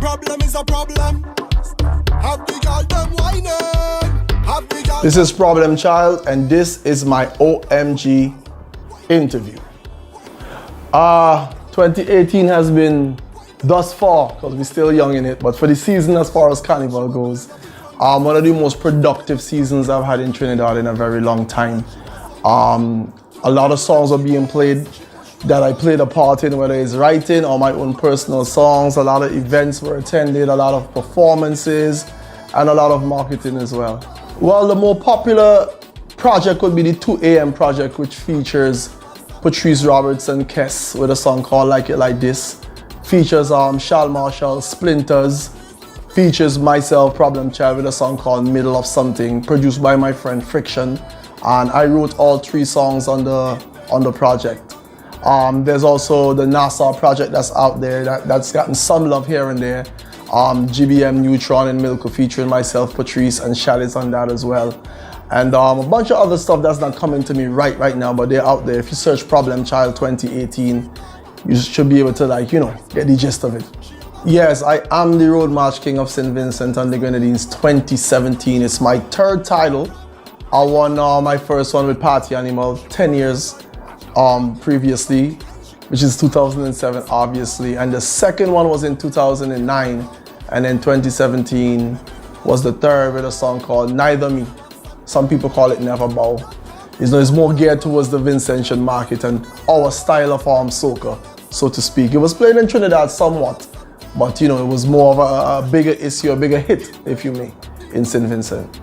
problem is a problem. Have the girl them whining. Have the girl. This is Problem Child, and this is my OMG interview. 2018 has been thus far, because we're still young in it, but for the season as far as Carnival goes, one of the most productive seasons I've had in Trinidad in a very long time. A lot of songs are being played that I played a part in, whether it's writing or my own personal songs. A lot of events were attended, a lot of performances, and a lot of marketing as well. Well, the more popular project would be the 2 AM project, which features Patrice Robertson Kess with a song called Like It Like This. Features Shal Marshall, Splinters. Features myself, Problem Child, with a song called Middle of Something, produced by my friend Friction. And I wrote all 3 songs on the project. There's also the NASA project that's out there that's gotten some love here and there. GBM, Neutron, and Milko featuring myself, Patrice, and Shal is on that as well. And a bunch of other stuff that's not coming to me right now, but they're out there. If you search Problem Child 2018, you should be able to get the gist of it. Yes, I am the Road March King of St. Vincent and the Grenadines 2017. It's my 3rd title. I won my first one with Party Animal 10 years previously, which is 2007 obviously, and the 2nd one was in 2009, and then 2017 was the 3rd with a song called Neither Me. Some people call it Never Bow. It's more geared towards the Vincentian market and our style of soca, so to speak. It was played in Trinidad somewhat, but it was more of a bigger issue, a bigger hit, if you may, in St. Vincent.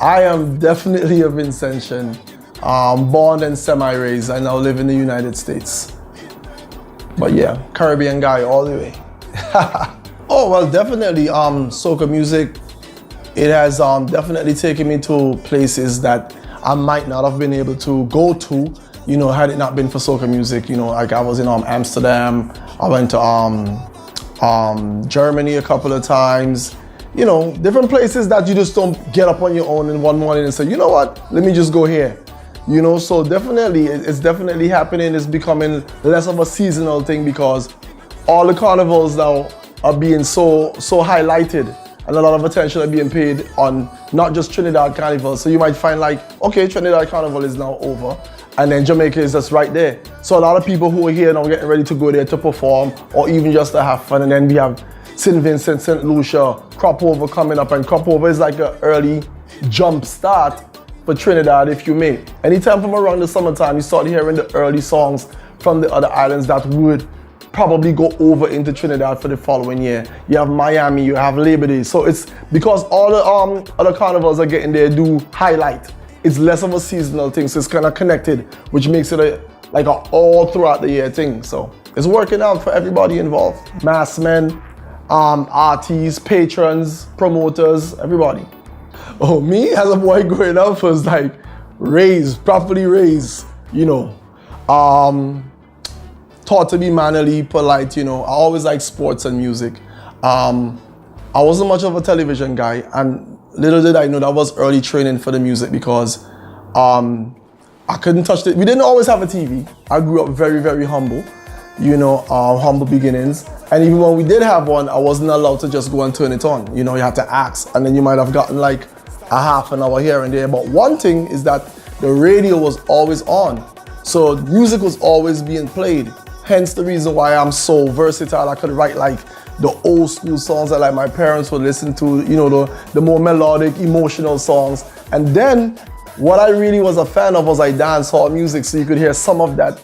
I am definitely a Vincentian, born and semi-raised. I now live in the United States. But yeah, Caribbean guy all the way. Oh, well, definitely soca music, it has definitely taken me to places that I might not have been able to go to, had it not been for soca music. Like I was in Amsterdam, I went to Germany a couple of times. Different places that you just don't get up on your own in one morning and say, you know what, let me just go here. So definitely, it's definitely happening. It's becoming less of a seasonal thing because all the carnivals now are being so highlighted, and a lot of attention are being paid on not just Trinidad Carnival. So you might find okay, Trinidad Carnival is now over, and then Jamaica is just right there. So a lot of people who are here now getting ready to go there to perform or even just to have fun, and then we have St. Vincent, St. Lucia, Crop Over coming up, and Crop Over is like an early jump start for Trinidad, if you may. Anytime from around the summertime, you start hearing the early songs from the other islands that would probably go over into Trinidad for the following year. You have Miami, you have Labor Day. So it's because all the other carnivals are getting their due highlight. It's less of a seasonal thing, so it's kind of connected, which makes it like an all throughout the year thing. So it's working out for everybody involved. Mass men, artists, patrons, promoters, everybody. Oh, me as a boy growing up was properly raised, taught to be mannerly, polite, I always liked sports and music. I wasn't much of a television guy, and little did I know that was early training for the music because I couldn't touch it. We didn't always have a TV. I grew up very, very humble, humble beginnings. And even when we did have one, I wasn't allowed to just go and turn it on. You had to ask, and then you might have gotten a half an hour here and there. But one thing is that the radio was always on. So music was always being played. Hence the reason why I'm so versatile. I could write the old school songs that my parents would listen to, the more melodic, emotional songs. And then what I really was a fan of was dancehall music. So you could hear some of that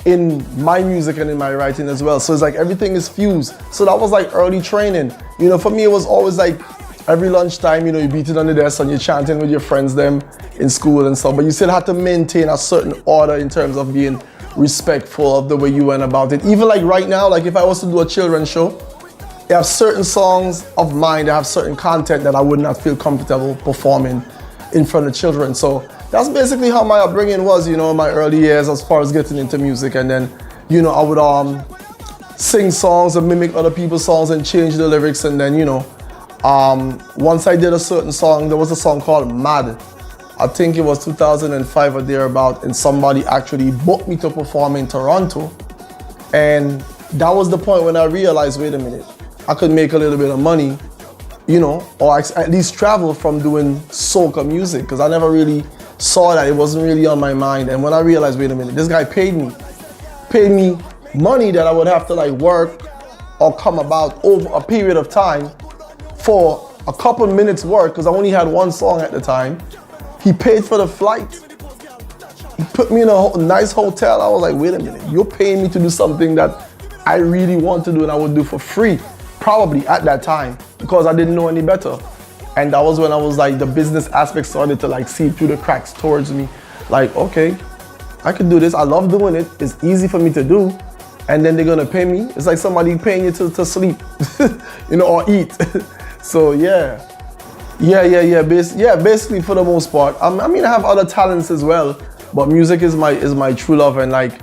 in my music and in my writing as well. So it's everything is fused. So that was early training. For me, it was always every lunchtime, you beat it on the desk and you're chanting with your friends them in school and stuff, but you still had to maintain a certain order in terms of being respectful of the way you went about it. Even right now, if I was to do a children's show, there are certain songs of mine that have certain content that I would not feel comfortable performing in front of children. So that's basically how my upbringing was, in my early years as far as getting into music. And then, I would sing songs and mimic other people's songs and change the lyrics. And then, once I did a certain song, there was a song called Mad. I think it was 2005 or thereabout, and somebody actually booked me to perform in Toronto. And that was the point when I realized, wait a minute, I could make a little bit of money, you know, or at least travel from doing soca music, because I never really saw that. It wasn't really on my mind. And when I realized, wait a minute, this guy paid me money that I would have to like work or come about over a period of time for a couple minutes work, because I only had one song at the time. He paid for the flight. He put me in a nice hotel. I was like, wait a minute, you're paying me to do something that I really want to do and I would do for free, probably at that time, because I didn't know any better. And that was when I was like, the business aspect started to like seep through the cracks towards me. Like, okay, I can do this. I love doing it. It's easy for me to do. And then they're gonna pay me. It's like somebody paying you to sleep, you know, or eat. So yeah. Basically for the most part. I mean, I have other talents as well, but music is my true love. And like,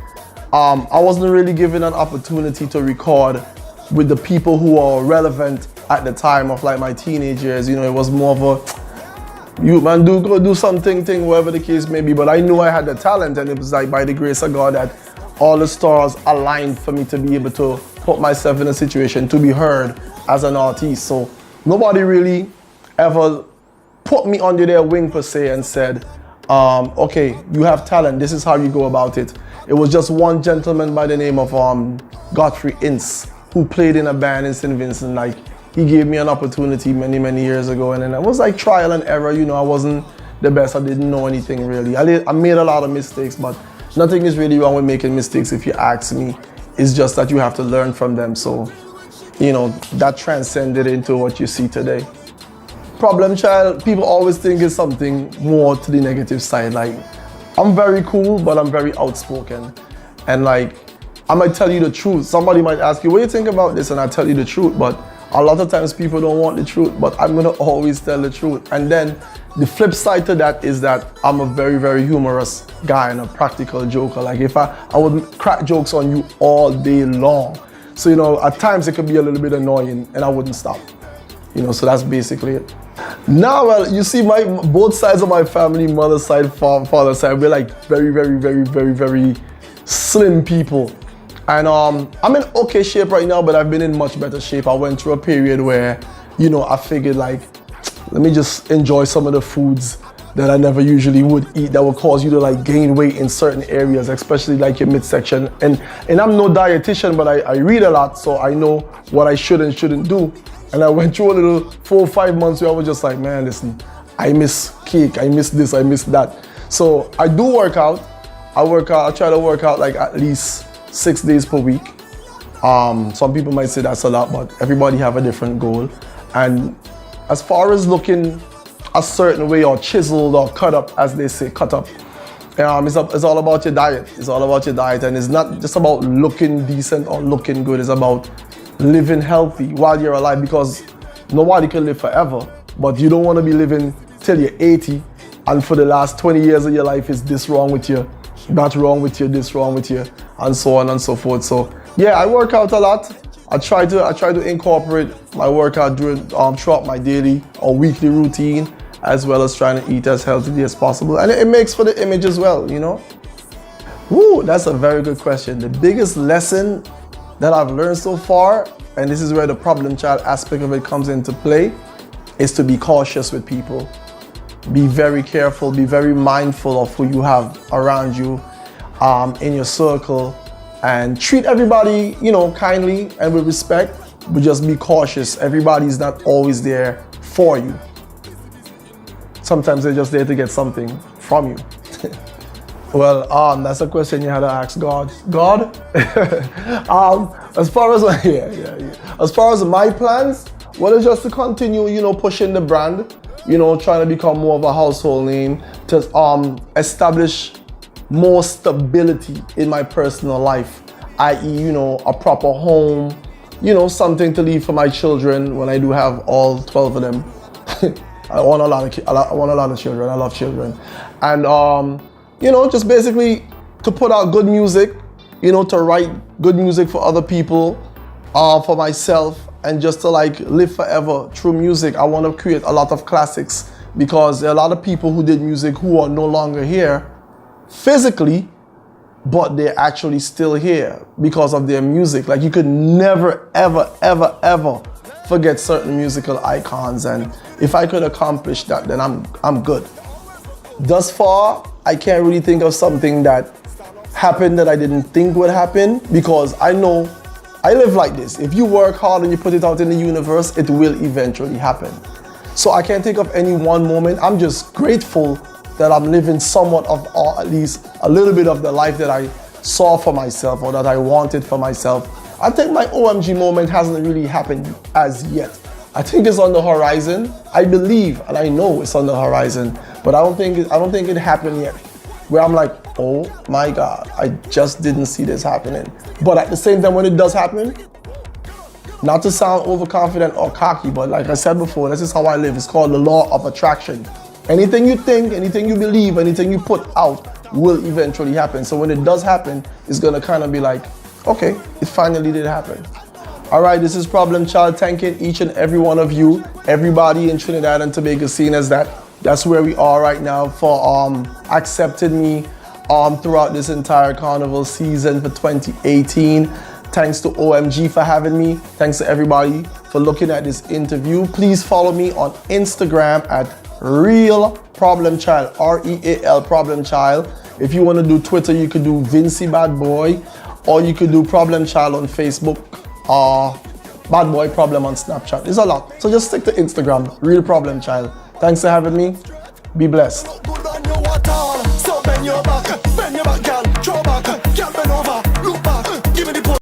I wasn't really given an opportunity to record with the people who are relevant at the time of like my teenage years. You know, it was more of a, you man, go do something, whatever the case may be. But I knew I had the talent, and it was like by the grace of God that all the stars aligned for me to be able to put myself in a situation to be heard as an artist. So nobody really ever put me under their wing per se and said, okay, you have talent, this is how you go about it. It was just one gentleman by the name of Godfrey Ince, who played in a band in St. Vincent. Like, he gave me an opportunity many years ago, and then it was like trial and error. You know, I wasn't the best, I didn't know anything really. I made a lot of mistakes, but nothing is really wrong with making mistakes if you ask me. It's just that you have to learn from them. So, you know, that transcended into what you see today. Problem child, people always think is something more to the negative side. Like, I'm very cool, but I'm very outspoken. And like, I might tell you the truth. Somebody might ask you, what do you think about this? And I tell you the truth, but a lot of times people don't want the truth, but I'm gonna always tell the truth. And then the flip side to that is that I'm a very humorous guy and a practical joker. Like, if I would crack jokes on you all day long. So, you know, at times it could be a little bit annoying and I wouldn't stop. You know, so that's basically it. Now, well, you see, both sides of my family, mother side, father side, we're like very slim people. And I'm in okay shape right now, but I've been in much better shape. I went through a period where, you know, I figured like, let me just enjoy some of the foods that I never usually would eat that would cause you to like gain weight in certain areas, especially like your midsection. And I'm no dietitian, but I read a lot, so I know what I should and shouldn't do. And I went through a little 4 or 5 months where I was just like, man, listen, I miss cake, I miss this, I miss that. So I do work out. I try to work out like at least 6 days per week. Some people might say that's a lot, but everybody have a different goal. And as far as looking a certain way, or chiseled or cut up, as they say, cut up, it's all about your diet. It's all about your diet, and it's not just about looking decent or looking good. It's about living healthy while you're alive, because nobody can live forever, but you don't want to be living till you're 80 and for the last 20 years of your life is this wrong with you, that wrong with you, this wrong with you, and so on and so forth. So yeah, I work out a lot. I try to incorporate my workout throughout my daily or weekly routine, as well as trying to eat as healthily as possible, and it makes for the image as well, you know. Woo, that's a very good question. The biggest lesson that I've learned so far, and this is where the problem child aspect of it comes into play, is to be cautious with people. Be very careful, be very mindful of who you have around you in your circle, and treat everybody, you know, kindly and with respect, but just be cautious. Everybody's not always there for you. Sometimes they're just there to get something from you. Well, that's a question you had to ask God. God? As far as as far as my plans, well, it's just to continue, you know, pushing the brand, you know, trying to become more of a household name, to establish more stability in my personal life, i.e., you know, a proper home, you know, something to leave for my children when I do have all 12 of them. I want a lot of children. I love children. And you know, just basically to put out good music, you know, to write good music for other people, for myself, and just to like live forever through music. I want to create a lot of classics, because there are a lot of people who did music who are no longer here physically, but they're actually still here because of their music. Like, you could never, ever forget certain musical icons, and if I could accomplish that, then I'm good. Thus far, I can't really think of something that happened that I didn't think would happen, because I know I live like this. If you work hard and you put it out in the universe, it will eventually happen. So I can't think of any one moment. I'm just grateful that I'm living somewhat of, or at least a little bit of the life that I saw for myself, or that I wanted for myself. I think my OMG moment hasn't really happened as yet. I think it's on the horizon. I believe and I know it's on the horizon, but I don't think it happened yet. Where I'm like, oh my God, I just didn't see this happening. But at the same time, when it does happen, not to sound overconfident or cocky, but like I said before, this is how I live. It's called the law of attraction. Anything you think, anything you believe, anything you put out will eventually happen. So when it does happen, it's gonna kind of be like, okay, it finally did happen. All right, this is Problem Child, thanking each and every one of you, everybody in Trinidad and Tobago, seeing as that's where we are right now, for accepting me throughout this entire carnival season for 2018. Thanks to OMG for having me. Thanks to everybody for looking at this interview. Please follow me on Instagram at Real Problem Child, REAL Problem Child. If you want to do Twitter, you could do Vincy Bad Boy, or you could do Problem Child on Facebook, or Bad Boy Problem on Snapchat. There's a lot. So just stick to Instagram, Real Problem Child. Thanks for having me. Be blessed. So bend your back, girl, throw back, girl, bend over.